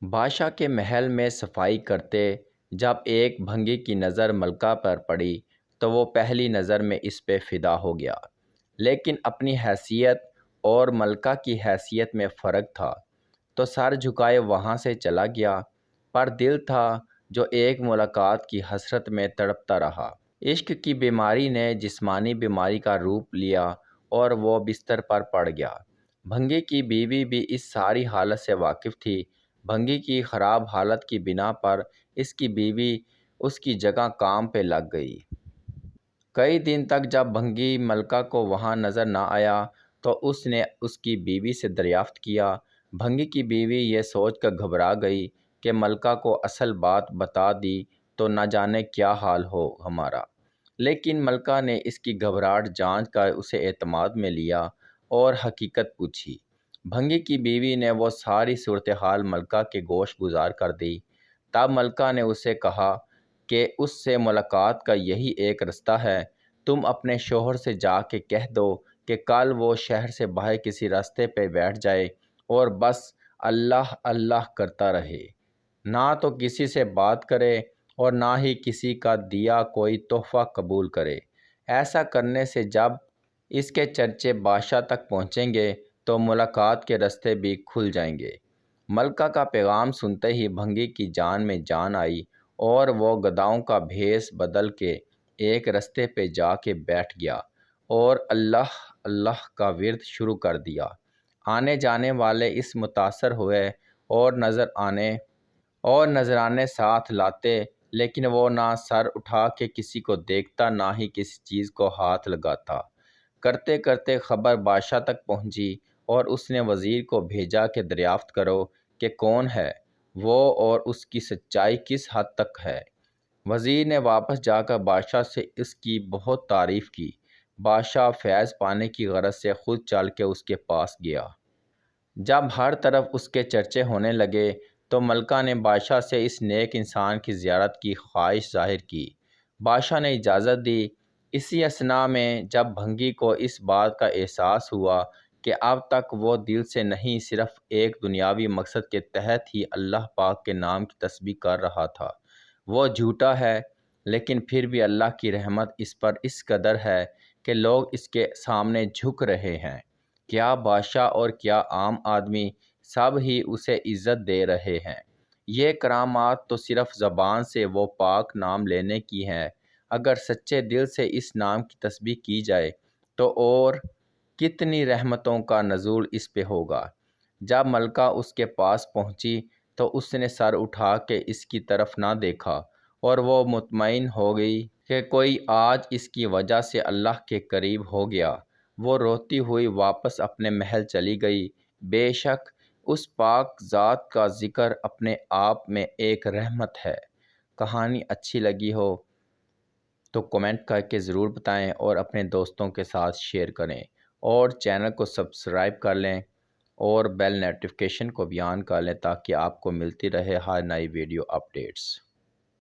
بادشاہ کے محل میں صفائی کرتے جب ایک بھنگی کی نظر ملکہ پر پڑی تو وہ پہلی نظر میں اس پہ فدا ہو گیا، لیکن اپنی حیثیت اور ملکہ کی حیثیت میں فرق تھا تو سر جھکائے وہاں سے چلا گیا، پر دل تھا جو ایک ملاقات کی حسرت میں تڑپتا رہا۔ عشق کی بیماری نے جسمانی بیماری کا روپ لیا اور وہ بستر پر پڑ گیا۔ بھنگی کی بیوی بھی اس ساری حالت سے واقف تھی۔ بھنگی کی خراب حالت کی بنا پر اس کی بیوی اس کی جگہ کام پہ لگ گئی۔ کئی دن تک جب بھنگی ملکہ کو وہاں نظر نہ آیا تو اس نے اس کی بیوی سے دریافت کیا۔ بھنگی کی بیوی یہ سوچ کر گھبرا گئی کہ ملکہ کو اصل بات بتا دی تو نہ جانے کیا حال ہو ہمارا، لیکن ملکہ نے اس کی گھبراہٹ جانچ کر اسے اعتماد میں لیا اور حقیقت پوچھی۔ بھنگی کی بیوی نے وہ ساری صورتحال ملکہ کے گوش گزار کر دی۔ تب ملکہ نے اسے کہا کہ اس سے ملاقات کا یہی ایک رستہ ہے، تم اپنے شوہر سے جا کے کہہ دو کہ کل وہ شہر سے باہر کسی راستے پہ بیٹھ جائے اور بس اللہ اللہ کرتا رہے، نہ تو کسی سے بات کرے اور نہ ہی کسی کا دیا کوئی تحفہ قبول کرے۔ ایسا کرنے سے جب اس کے چرچے بادشاہ تک پہنچیں گے تو ملاقات کے راستے بھی کھل جائیں گے۔ ملکہ کا پیغام سنتے ہی بھنگی کی جان میں جان آئی اور وہ گداؤں کا بھیس بدل کے ایک راستے پہ جا کے بیٹھ گیا اور اللہ اللہ کا ورد شروع کر دیا۔ آنے جانے والے اس متاثر ہوئے اور نذرانے ساتھ لاتے، لیکن وہ نہ سر اٹھا کے کسی کو دیکھتا نہ ہی کسی چیز کو ہاتھ لگاتا۔ کرتے کرتے خبر بادشاہ تک پہنچی اور اس نے وزیر کو بھیجا کہ دریافت کرو کہ کون ہے وہ اور اس کی سچائی کس حد تک ہے۔ وزیر نے واپس جا کر بادشاہ سے اس کی بہت تعریف کی۔ بادشاہ فیض پانے کی غرض سے خود چل کے اس کے پاس گیا۔ جب ہر طرف اس کے چرچے ہونے لگے تو ملکہ نے بادشاہ سے اس نیک انسان کی زیارت کی خواہش ظاہر کی۔ بادشاہ نے اجازت دی۔ اسی اثناء میں جب بھنگی کو اس بات کا احساس ہوا کہ اب تک وہ دل سے نہیں صرف ایک دنیاوی مقصد کے تحت ہی اللہ پاک کے نام کی تسبیح کر رہا تھا، وہ جھوٹا ہے لیکن پھر بھی اللہ کی رحمت اس پر اس قدر ہے کہ لوگ اس کے سامنے جھک رہے ہیں، کیا بادشاہ اور کیا عام آدمی، سب ہی اسے عزت دے رہے ہیں۔ یہ کرامات تو صرف زبان سے وہ پاک نام لینے کی ہیں، اگر سچے دل سے اس نام کی تسبیح کی جائے تو اور کتنی رحمتوں کا نزول اس پہ ہوگا۔ جب ملکہ اس کے پاس پہنچی تو اس نے سر اٹھا کے اس کی طرف نہ دیکھا اور وہ مطمئن ہو گئی کہ کوئی آج اس کی وجہ سے اللہ کے قریب ہو گیا۔ وہ روتی ہوئی واپس اپنے محل چلی گئی۔ بے شک اس پاک ذات کا ذکر اپنے آپ میں ایک رحمت ہے۔ کہانی اچھی لگی ہو تو کمنٹ کر کے ضرور بتائیں اور اپنے دوستوں کے ساتھ شیئر کریں اور چینل کو سبسکرائب کر لیں اور بیل نوٹیفیکیشن کو بھی آن کر لیں تاکہ آپ کو ملتی رہے ہر نئی ویڈیو اپڈیٹس۔